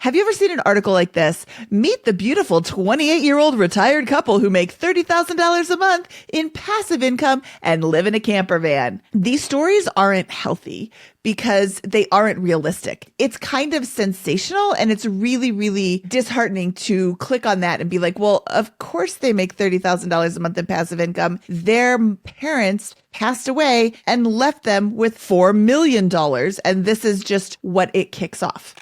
Have you ever seen an article like this? Meet the beautiful 28-year-old retired couple who make $30,000 a month in passive income and live in a camper van. These stories aren't healthy because they aren't realistic. It's kind of sensational, and it's really, really disheartening to click on that and be like, well, of course they make $30,000 a month in passive income. Their parents passed away and left them with $4 million, and this is just what it kicks off.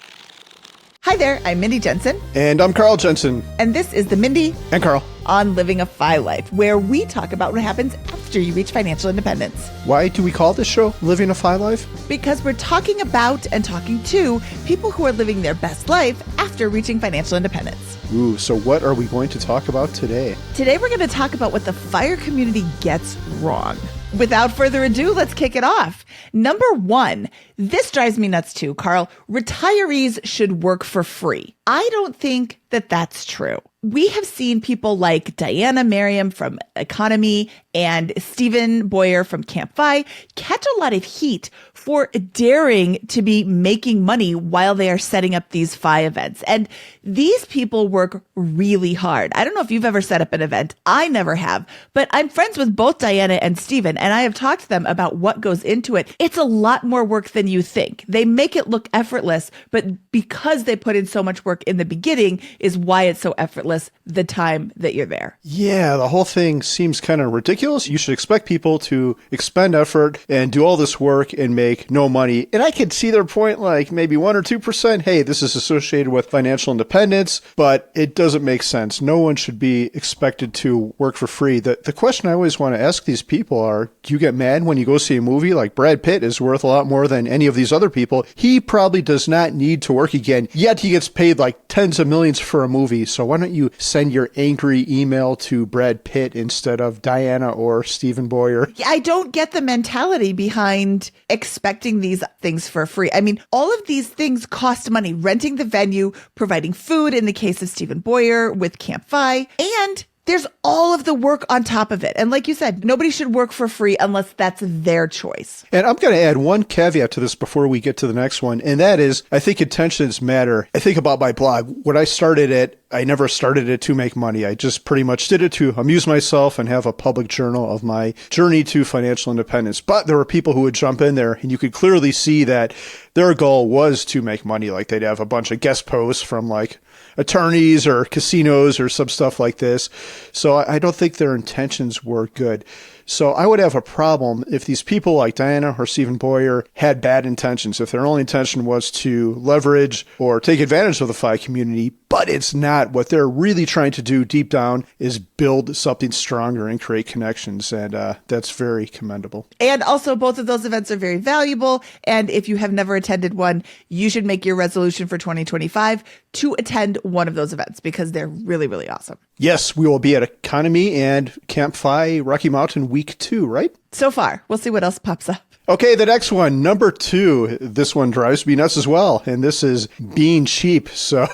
Hi there, I'm Mindy Jensen. And I'm Carl Jensen. And this is the Mindy and Carl on Living a Fi Life, where we talk about what happens after you reach financial independence. Why do we call this show Living a Fi Life? Because we're talking about and talking to people who are living their best life after reaching financial independence. Ooh, so what are we going to talk about today? Today we're going to talk about what the FIRE community gets wrong. Without further ado, let's kick it off. Number one, this drives me nuts too, Carl. Retirees should work for free. I don't think that that's true. We have seen people like Diana Merriam from Economy and Stephen Boyer from Camp FI catch a lot of heat for daring to be making money while they are setting up these FI events. And these people work really hard. I don't know if you've ever set up an event. I never have, but I'm friends with both Diana and Stephen, and I have talked to them about what goes into it. It's a lot more work than you think. They make it look effortless, but because they put in so much work in the beginning is why it's so effortless the time that you're there. Yeah, the whole thing seems kind of ridiculous. You should expect people to expend effort and do all this work and make no money. And I could see their point, like maybe 1 or 2%. Hey, this is associated with financial independence, but it doesn't make sense. No one should be expected to work for free. The question I always want to ask these people are, do you get mad when you go see a movie? Like Brad Pitt is worth a lot more than any of these other people. He probably does not need to work again, yet he gets paid like tens of millions for a movie. So why don't you send your angry email to Brad Pitt instead of Diana or Stephen Boyer? I don't get the mentality behind expecting these things for free. I mean, all of these things cost money. Renting the venue, providing food in the case of Stephen Boyer with Camp FI, and there's all of the work on top of it. And like you said, nobody should work for free unless that's their choice. And I'm going to add one caveat to this before we get to the next one. And that is, I think intentions matter. I think about my blog. When I started it, I never started it to make money. I just pretty much did it to amuse myself and have a public journal of my journey to financial independence. But there were people who would jump in there, and you could clearly see that their goal was to make money. Like they'd have a bunch of guest posts from like attorneys or casinos or some stuff like this. So I don't think their intentions were good. So I would have a problem if these people like Diana or Stephen Boyer had bad intentions, if their only intention was to leverage or take advantage of the FI community, but it's not. What they're really trying to do deep down is build something stronger and create connections. And that's very commendable. And also both of those events are very valuable. And if you have never attended one, you should make your resolution for 2025 to attend one of those events because they're really, really awesome. Yes, we will be at Economy and Camp FI Rocky Mountain week 2, right? So far. We'll see what else pops up. Okay, the next one, number 2. This one drives me nuts as well, and this is being cheap. So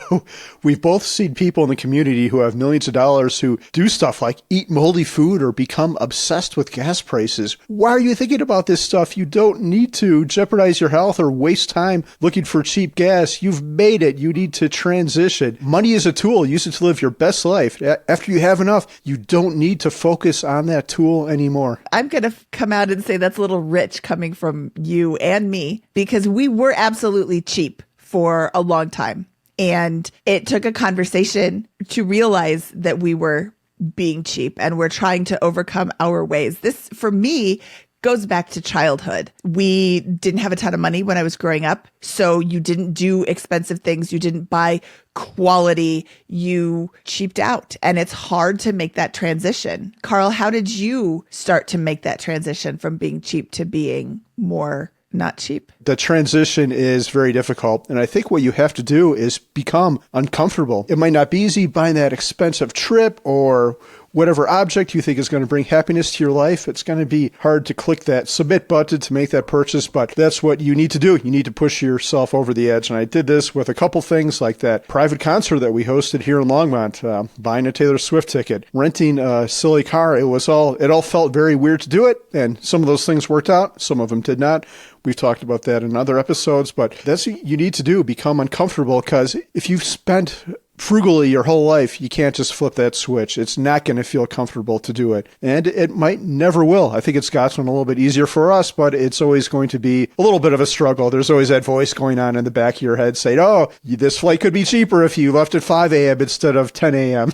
we've both seen people in the community who have millions of dollars who do stuff like eat moldy food or become obsessed with gas prices. Why are you thinking about this stuff? You don't need to jeopardize your health or waste time looking for cheap gas. You've made it. You need to transition. Money is a tool. Use it to live your best life. After you have enough, you don't need to focus on that tool anymore. I'm going to come out and say that's a little rich coming from you and me, because we were absolutely cheap for a long time. And it took a conversation to realize that we were being cheap and we're trying to overcome our ways. This, for me, goes back to childhood. We didn't have a ton of money when I was growing up, so you didn't do expensive things. You didn't buy quality. You cheaped out, and it's hard to make that transition. Carl, how did you start to make that transition from being cheap to being more not cheap? The transition is very difficult. And I think what you have to do is become uncomfortable. It might not be easy buying that expensive trip or whatever object you think is going to bring happiness to your life, it's going to be hard to click that submit button to make that purchase, but that's what you need to do. You need to push yourself over the edge. And I did this with a couple things like that private concert that we hosted here in Longmont, buying a Taylor Swift ticket, renting a silly car. It all felt very weird to do it. And some of those things worked out. Some of them did not. We've talked about that in other episodes, but that's what you need to do. Become uncomfortable, because if you've spent frugally your whole life, you can't just flip that switch. It's not going to feel comfortable to do it. And it might never will. I think it's gotten a little bit easier for us, but it's always going to be a little bit of a struggle. There's always that voice going on in the back of your head saying, oh, this flight could be cheaper if you left at 5 a.m. instead of 10 a.m.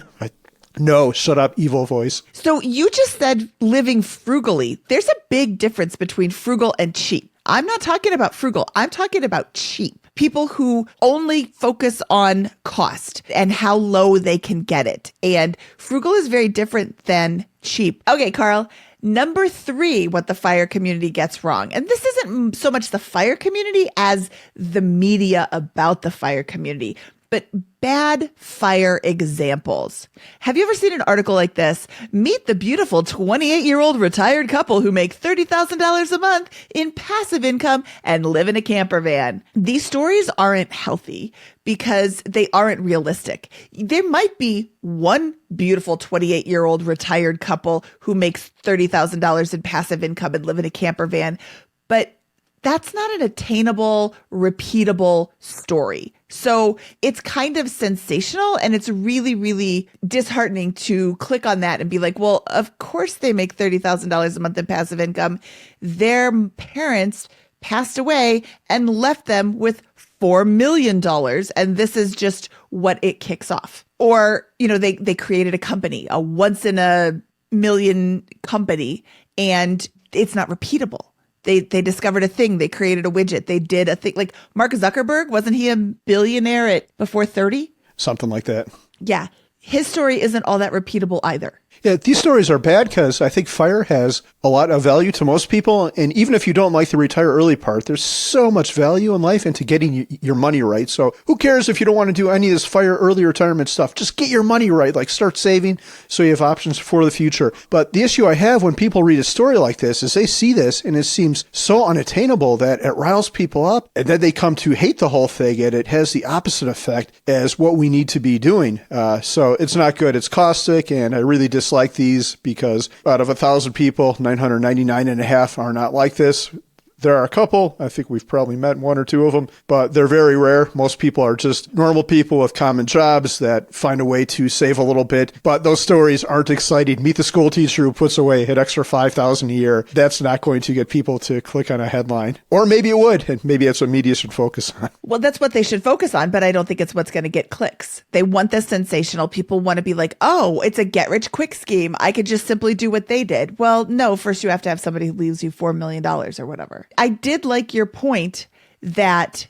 No, shut up, evil voice. So you just said living frugally. There's a big difference between frugal and cheap. I'm not talking about frugal. I'm talking about cheap. People who only focus on cost and how low they can get it. And frugal is very different than cheap. Okay, Carl, number 3, what the FIRE community gets wrong. And this isn't so much the FIRE community as the media about the FIRE community, but bad FIRE examples. Have you ever seen an article like this? Meet the beautiful 28-year-old retired couple who make $30,000 a month in passive income and live in a camper van. These stories aren't healthy because they aren't realistic. There might be one beautiful 28-year-old retired couple who makes $30,000 in passive income and live in a camper van, but that's not an attainable, repeatable story. So it's kind of sensational, and it's really, really disheartening to click on that and be like, well, of course they make $30,000 a month in passive income. Their parents passed away and left them with $4 million. And this is just what it kicks off. Or, they created a company, a once in a million company, and it's not repeatable. They discovered a thing. They created a widget. They did a thing. Like Mark Zuckerberg, wasn't he a billionaire before 30? Something like that. Yeah. His story isn't all that repeatable either. Yeah, these stories are bad because I think FIRE has a lot of value to most people. And even if you don't like the retire early part, there's so much value in life into getting your money right. So who cares if you don't want to do any of this FIRE early retirement stuff? Just get your money right. Like start saving so you have options for the future. But the issue I have when people read a story like this is they see this and it seems so unattainable that it riles people up. And then they come to hate the whole thing, and it has the opposite effect as what we need to be doing. So it's not good. It's caustic, and I really dislike these because out of 1,000 people, 999 and a half are not like this. There are a couple. I think we've probably met one or two of them, but they're very rare. Most people are just normal people with common jobs that find a way to save a little bit. But those stories aren't exciting. Meet the school teacher who puts away an extra $5,000 a year. That's not going to get people to click on a headline. Or maybe it would, and maybe that's what media should focus on. Well, that's what they should focus on, but I don't think it's what's going to get clicks. They want the sensational. People want to be like, oh, it's a get-rich-quick scheme. I could just simply do what they did. Well, no, first you have to have somebody who leaves you $4 million or whatever. I did like your point that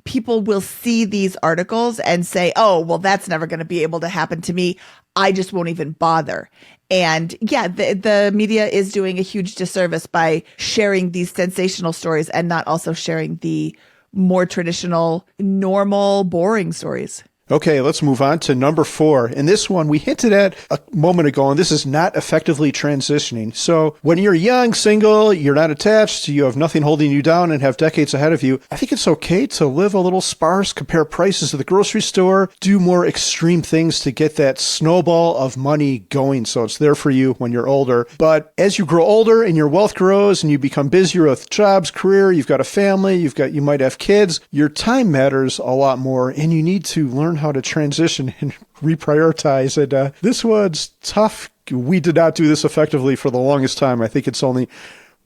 people will see these articles and say, oh, well, that's never going to be able to happen to me. I just won't even bother. And yeah, the media is doing a huge disservice by sharing these sensational stories and not also sharing the more traditional, normal, boring stories. Okay, let's move on to number 4. And this one we hinted at a moment ago, and this is not effectively transitioning. So when you're young, single, you're not attached, you have nothing holding you down and have decades ahead of you, I think it's okay to live a little sparse, compare prices at the grocery store, do more extreme things to get that snowball of money going so it's there for you when you're older. But as you grow older and your wealth grows and you become busier with jobs, career, you've got a family, you might have kids, your time matters a lot more, and you need to learn how to transition and reprioritize it. This one's tough. We did not do this effectively for the longest time. I think it's only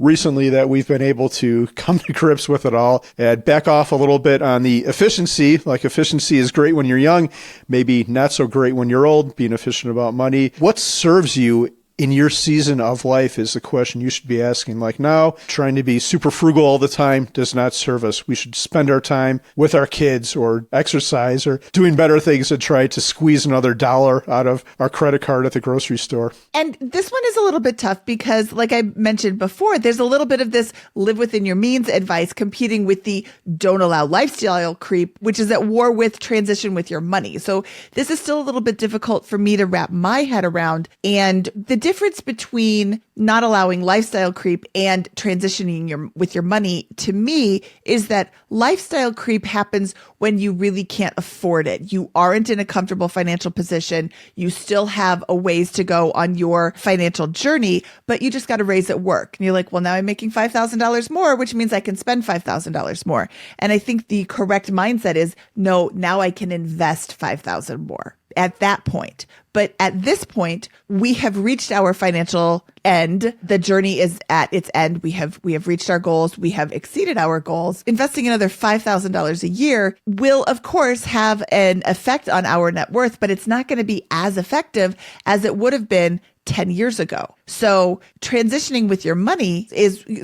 recently that we've been able to come to grips with it all and back off a little bit on the efficiency. Like efficiency is great when you're young, maybe not so great when you're old, being efficient about money. What serves you in your season of life is the question you should be asking. Like now, trying to be super frugal all the time does not serve us. We should spend our time with our kids or exercise or doing better things than try to squeeze another dollar out of our credit card at the grocery store. And this one is a little bit tough because, like I mentioned before, there's a little bit of this live within your means advice competing with the don't allow lifestyle creep, which is at war with transition with your money. So this is still a little bit difficult for me to wrap my head around. And the difference between not allowing lifestyle creep and transitioning with your money to me is that lifestyle creep happens when you really can't afford it. You aren't in a comfortable financial position. You still have a ways to go on your financial journey, but you just got to raise at work. And you're like, well, now I'm making $5,000 more, which means I can spend $5,000 more. And I think the correct mindset is, no, now I can invest $5,000 more at that point. But at this point, we have reached our financial end. The journey is at its end. We have reached our goals. We have exceeded our goals. Investing another $5,000 a year will, of course, have an effect on our net worth, but it's not going to be as effective as it would have been 10 years ago. So transitioning with your money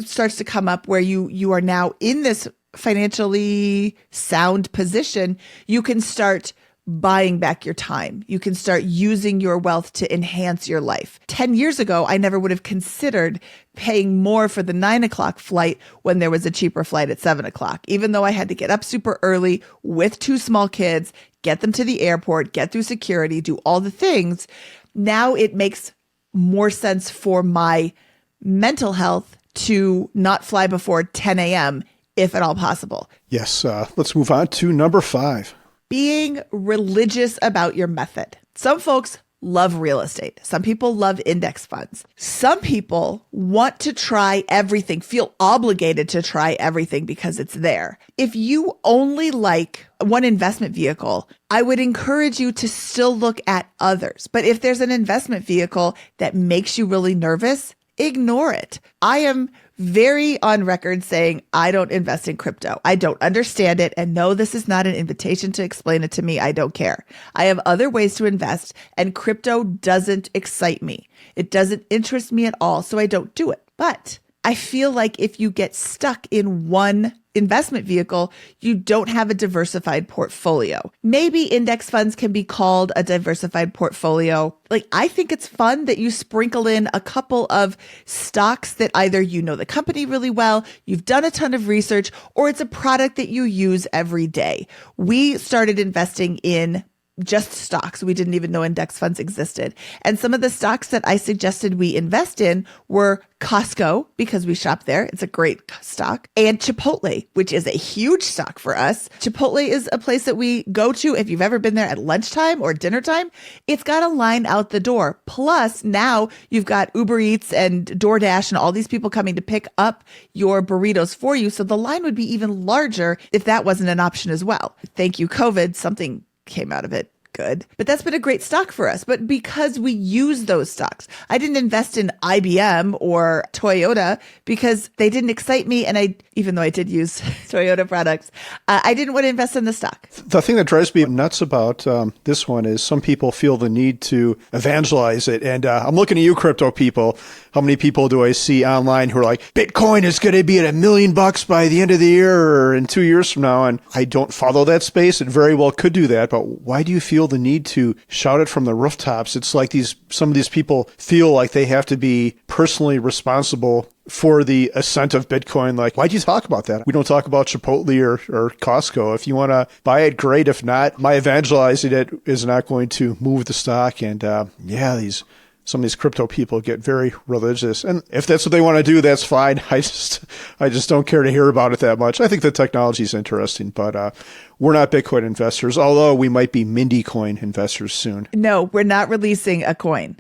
starts to come up where you are now in this financially sound position. You can start buying back your time. You can start using your wealth to enhance your life. 10 years ago, I never would have considered paying more for the 9:00 flight when there was a cheaper flight at 7:00, even though I had to get up super early with 2 small kids, get them to the airport, get through security, do all the things. Now it makes more sense for my mental health to not fly before 10 a.m. if at all possible. Yes. Let's move on to number 5. Being religious about your method. Some folks love real estate. Some people love index funds. Some people want to try everything, feel obligated to try everything because it's there. If you only like one investment vehicle, I would encourage you to still look at others. But if there's an investment vehicle that makes you really nervous, ignore it. I am very on record saying I don't invest in crypto. I don't understand it. And no, this is not an invitation to explain it to me. I don't care. I have other ways to invest, and crypto doesn't excite me. It doesn't interest me at all. So I don't do it. But I feel like if you get stuck in one investment vehicle, you don't have a diversified portfolio. Maybe index funds can be called a diversified portfolio. Like, I think it's fun that you sprinkle in a couple of stocks that either you know the company really well, you've done a ton of research, or it's a product that you use every day. We started investing in just stocks. We didn't even know index funds existed. And some of the stocks that I suggested we invest in were Costco, because we shop there. It's a great stock. And Chipotle, which is a huge stock for us. Chipotle is a place that we go to if you've ever been there at lunchtime or dinner time. It's got a line out the door. Plus, now you've got Uber Eats and DoorDash and all these people coming to pick up your burritos for you. So the line would be even larger if that wasn't an option as well. Thank you, COVID. Something came out of it good. But that's been a great stock for us. But because we use those stocks, I didn't invest in IBM or Toyota because they didn't excite me. And even though I did use Toyota products, I didn't want to invest in the stock. The thing that drives me nuts about this one is some people feel the need to evangelize it. And I'm looking at you, crypto people. How many people do I see online who are like, Bitcoin is going to be at $1 million by the end of the year or in 2 years from now? And I don't follow that space. It very well could do that. But why do you feel the need to shout it from the rooftops? It's like some of these people feel like they have to be personally responsible for the ascent of Bitcoin. Like, why do you talk about that? We don't talk about Chipotle or Costco. If you want to buy it, great. If not, my evangelizing it is not going to move the stock. And some of these crypto people get very religious. And if that's what they want to do, that's fine. I just don't care to hear about it that much. I think the technology is interesting, but we're not Bitcoin investors, although we might be Mindy coin investors soon. No, we're not releasing a coin.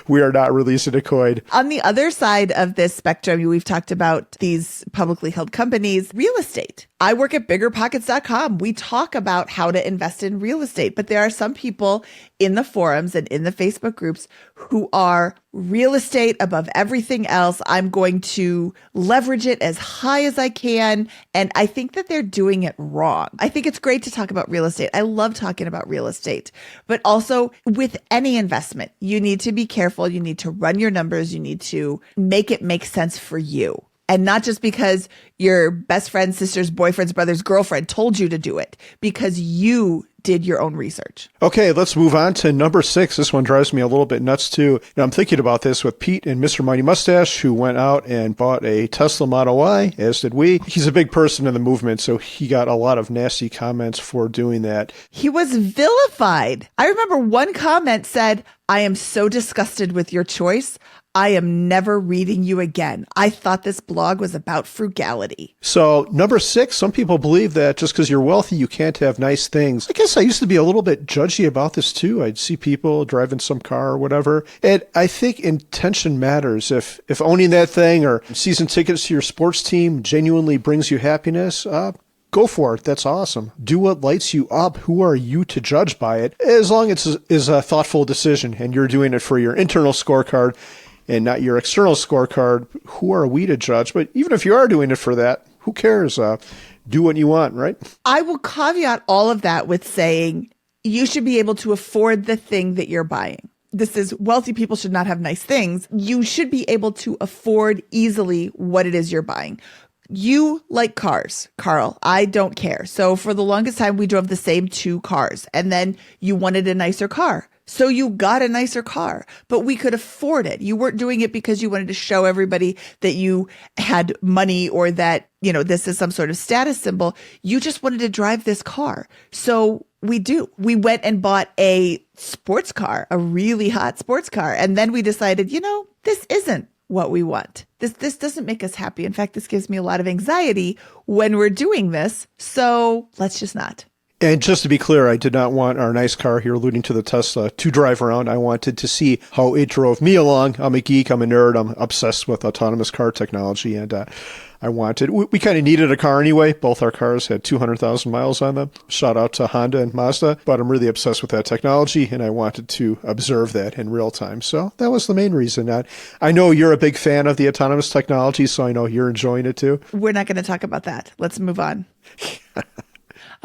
We are not releasing a coin. On the other side of this spectrum, we've talked about these publicly held companies, real estate. I work at BiggerPockets.com. We talk about how to invest in real estate, but there are some people in the forums and in the Facebook groups who are real estate above everything else. I'm going to leverage it as high as I can. And I think that they're doing it wrong. I think it's great to talk about real estate. I love talking about real estate, but also with any investment, you need to be careful. You need to run your numbers. You need to make it make sense for you. And not just because your best friend, sister's, boyfriend's, brother's girlfriend told you to do it, because you did your own research. Okay, let's move on to number 6. This one drives me a little bit nuts too. Now, I'm thinking about this with Pete and Mr. Mighty Mustache, who went out and bought a Tesla Model Y, as did we. He's a big person in the movement, so he got a lot of nasty comments for doing that. He was vilified. I remember one comment said, "I am so disgusted with your choice. I am never reading you again. I thought this blog was about frugality." So number 6, some people believe that just because you're wealthy, you can't have nice things. I guess I used to be a little bit judgy about this too. I'd see people driving some car or whatever. And I think intention matters. If owning that thing or season tickets to your sports team genuinely brings you happiness, go for it. That's awesome. Do what lights you up. Who are you to judge by it? As long as it is a thoughtful decision and you're doing it for your internal scorecard and not your external scorecard, who are we to judge? But even if you are doing it for that, who cares? Do what you want, right? I will caveat all of that with saying you should be able to afford the thing that you're buying. This is wealthy people should not have nice things. You should be able to afford easily what it is you're buying. You like cars, Carl. I don't care. So for the longest time, we drove the same 2 cars, and then you wanted a nicer car. So you got a nicer car, but we could afford it. You weren't doing it because you wanted to show everybody that you had money or that, this is some sort of status symbol. You just wanted to drive this car. So we do. We went and bought a sports car, a really hot sports car. And then we decided, this isn't what we want. This doesn't make us happy. In fact, this gives me a lot of anxiety when we're doing this. So let's just not. And just to be clear, I did not want our nice car here, alluding to the Tesla, to drive around. I wanted to see how it drove me along. I'm a geek. I'm a nerd. I'm obsessed with autonomous car technology. And we kind of needed a car anyway. Both our cars had 200,000 miles on them. Shout out to Honda and Mazda. But I'm really obsessed with that technology, and I wanted to observe that in real time. So that was the main reason. I know you're a big fan of the autonomous technology, so I know you're enjoying it too. We're not going to talk about that. Let's move on.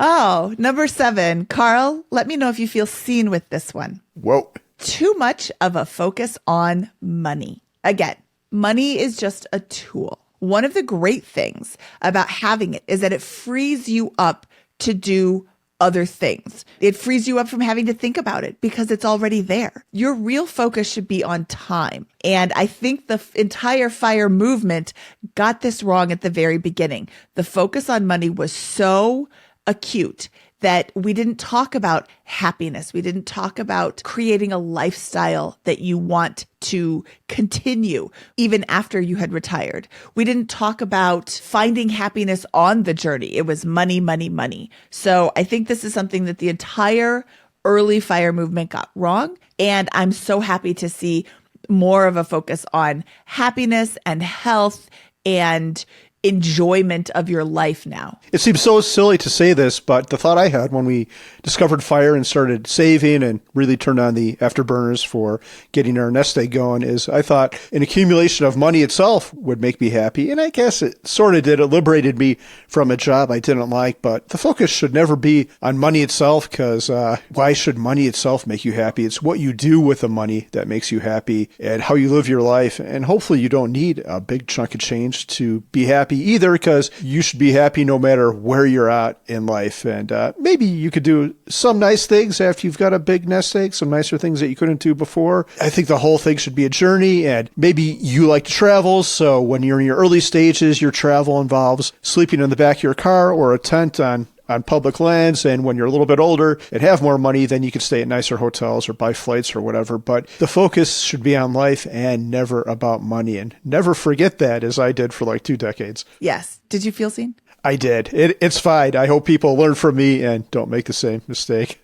Oh, number 7. Carl, let me know if you feel seen with this one. Whoa. Too much of a focus on money. Again, money is just a tool. One of the great things about having it is that it frees you up to do other things. It frees you up from having to think about it because it's already there. Your real focus should be on time. And I think the entire FIRE movement got this wrong at the very beginning. The focus on money was so acute that we didn't talk about happiness. We didn't talk about creating a lifestyle that you want to continue even after you had retired. We didn't talk about finding happiness on the journey. It was money, money, money. So I think this is something that the entire early FIRE movement got wrong. And I'm so happy to see more of a focus on happiness and health and enjoyment of your life now. It seems so silly to say this, but the thought I had when we discovered FIRE and started saving and really turned on the afterburners for getting our nest egg going is I thought an accumulation of money itself would make me happy. And I guess it sort of did. It liberated me from a job I didn't like, but the focus should never be on money itself because why should money itself make you happy? It's what you do with the money that makes you happy and how you live your life. And hopefully you don't need a big chunk of change to be happy either, because you should be happy no matter where you're at in life. And maybe you could do some nice things after you've got a big nest egg, some nicer things that you couldn't do before. I think the whole thing should be a journey, and maybe you like to travel. So when you're in your early stages, your travel involves sleeping in the back of your car or a tent on public lands. And when you're a little bit older and have more money, then you can stay at nicer hotels or buy flights or whatever. But the focus should be on life and never about money. And never forget that, as I did for like 2 decades. Yes. Did you feel seen? I did. It's fine. I hope people learn from me and don't make the same mistake.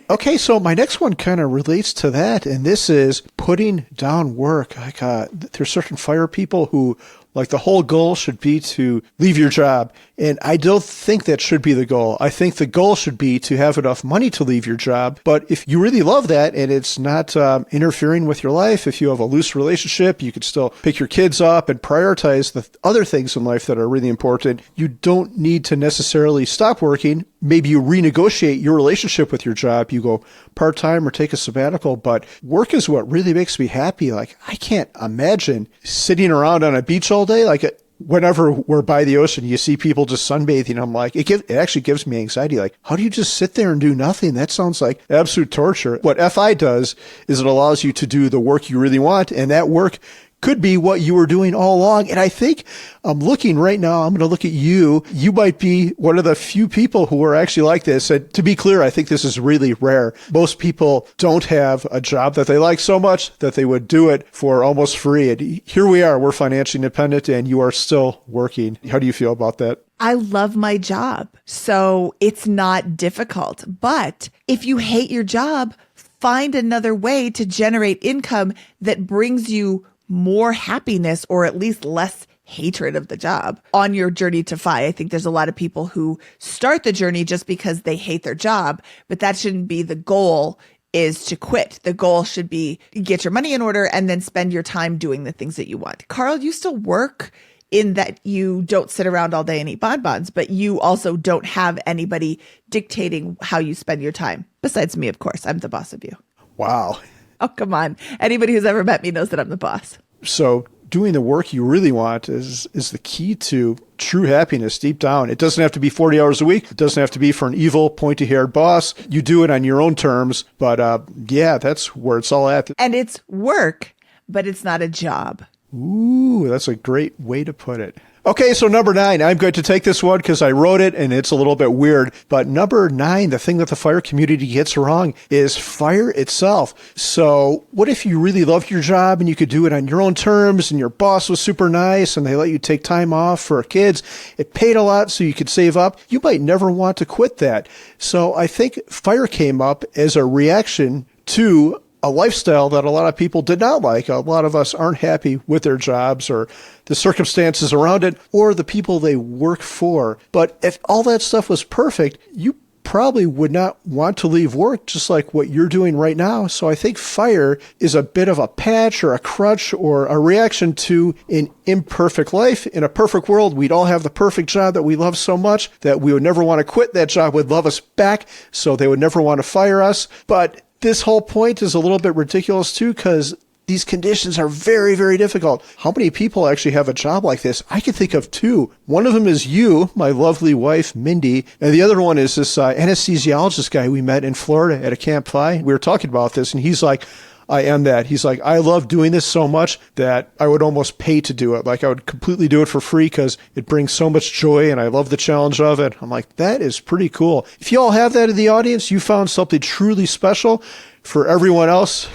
Okay, so my next one kind of relates to that, and this is putting down work. There's certain FIRE people who, like, the whole goal should be to leave your job And I don't think that should be the goal. I think the goal should be to have enough money to leave your job. But if you really love that and it's not interfering with your life, if you have a loose relationship, you could still pick your kids up and prioritize the other things in life that are really important. You don't need to necessarily stop working. Maybe you renegotiate your relationship with your job. You go part-time or take a sabbatical, but work is what really makes me happy. Like, I can't imagine sitting around on a beach all day. Like, whenever we're by the ocean, you see people just sunbathing. I'm like, it actually gives me anxiety. Like, how do you just sit there and do nothing? That sounds like absolute torture. What FI does is it allows you to do the work you really want, and that work could be what you were doing all along. And I think I'm looking right now, I'm going to look at you. You might be one of the few people who are actually like this. And to be clear, I think this is really rare. Most people don't have a job that they like so much that they would do it for almost free. And here we are, we're financially independent and you are still working. How do you feel about that? I love my job, so it's not difficult. But if you hate your job, find another way to generate income that brings you more happiness or at least less hatred of the job on your journey to FI. I think there's a lot of people who start the journey just because they hate their job, but that shouldn't be the goal, is to quit. The goal should be get your money in order and then spend your time doing the things that you want. Carl, you still work in that you don't sit around all day and eat bonbons, but you also don't have anybody dictating how you spend your time. Besides me, of course. I'm the boss of you. Wow. Oh, come on. Anybody who's ever met me knows that I'm the boss. So doing the work you really want is the key to true happiness deep down. It doesn't have to be 40 hours a week. It doesn't have to be for an evil, pointy-haired boss. You do it on your own terms. But yeah, that's where it's all at. And it's work, but it's not a job. Ooh, that's a great way to put it. Okay, so number 9, I'm going to take this one because I wrote it and it's a little bit weird. But number 9, the thing that the FIRE community gets wrong is FIRE itself. So what if you really loved your job and you could do it on your own terms and your boss was super nice and they let you take time off for kids? It paid a lot so you could save up. You might never want to quit that. So I think FIRE came up as a reaction to a lifestyle that a lot of people did not like. A lot of us aren't happy with their jobs or the circumstances around it or the people they work for. But if all that stuff was perfect, you probably would not want to leave work just like what you're doing right now. So I think FIRE is a bit of a patch or a crutch or a reaction to an imperfect life. In a perfect world, we'd all have the perfect job that we love so much that we would never want to quit. That job would love us back, so they would never want to fire us. But this whole point is a little bit ridiculous too, because these conditions are very, very difficult. How many people actually have a job like this? I can think of 2. One of them is you, my lovely wife, Mindy. And the other one is this anesthesiologist guy we met in Florida at a Camp FI. We were talking about this and he's like, I am that. He's like, I love doing this so much that I would almost pay to do it. Like I would completely do it for free because it brings so much joy and I love the challenge of it. I'm like, that is pretty cool. If you all have that in the audience, you found something truly special. For everyone else,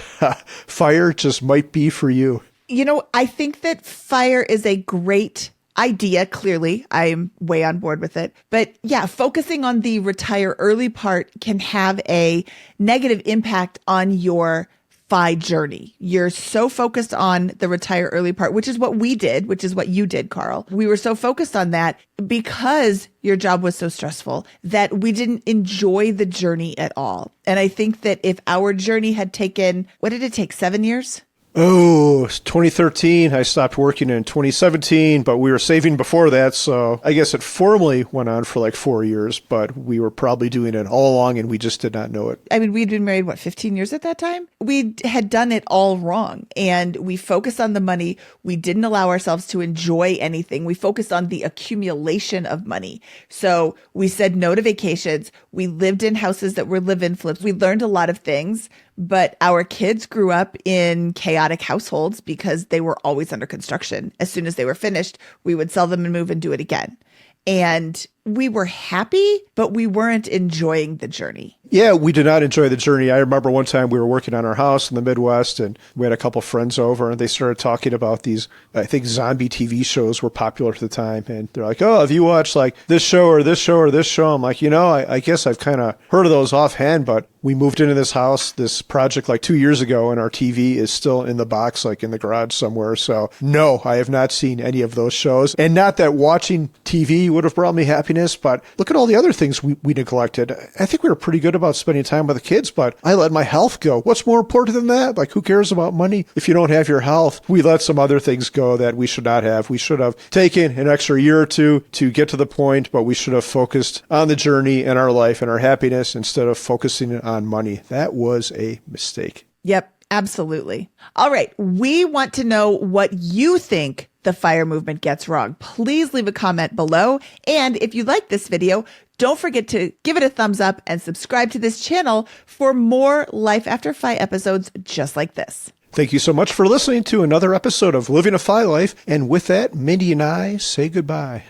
FIRE just might be for you. You know, I think that FIRE is a great idea. Clearly, I'm way on board with it. But yeah, focusing on the retire early part can have a negative impact on your FI journey. You're so focused on the retire early part, which is what we did, which is what you did, Carl. We were so focused on that because your job was so stressful that we didn't enjoy the journey at all. And I think that if our journey had taken, what did it take, 7 years? Oh, 2013. I stopped working in 2017, but we were saving before that. So I guess it formally went on for like 4 years, but we were probably doing it all along and we just did not know it. I mean, we'd been married, 15 years at that time? We had done it all wrong and we focused on the money. We didn't allow ourselves to enjoy anything. We focused on the accumulation of money. So we said no to vacations. We lived in houses that were live-in flips. We learned a lot of things. But our kids grew up in chaotic households because they were always under construction. As soon as they were finished, we would sell them and move and do it again. And we were happy, but we weren't enjoying the journey. Yeah, we did not enjoy the journey. I remember one time we were working on our house in the Midwest, and we had a couple friends over, and they started talking about these, I think, zombie TV shows were popular at the time. And they're like, oh, have you watched like this show or this show or this show? I'm like, I guess I've kind of heard of those offhand, but we moved into this house, this project like 2 years ago, and our TV is still in the box, like in the garage somewhere. So no, I have not seen any of those shows. And not that watching TV would have brought me happiness, but look at all the other things we neglected. I think we were pretty good about spending time with the kids, but I let my health go. What's more important than that? Like, who cares about money if you don't have your health? We let some other things go that we should not have. We should have taken an extra year or two to get to the point, but we should have focused on the journey and our life and our happiness instead of focusing on money. That was a mistake. Yep, absolutely. All right. We want to know what you think the FIRE movement gets wrong. Please leave a comment below. And if you like this video, don't forget to give it a thumbs up and subscribe to this channel for more Life After FI episodes just like this. Thank you so much for listening to another episode of Living a FI Life. And with that, Mindy and I say goodbye.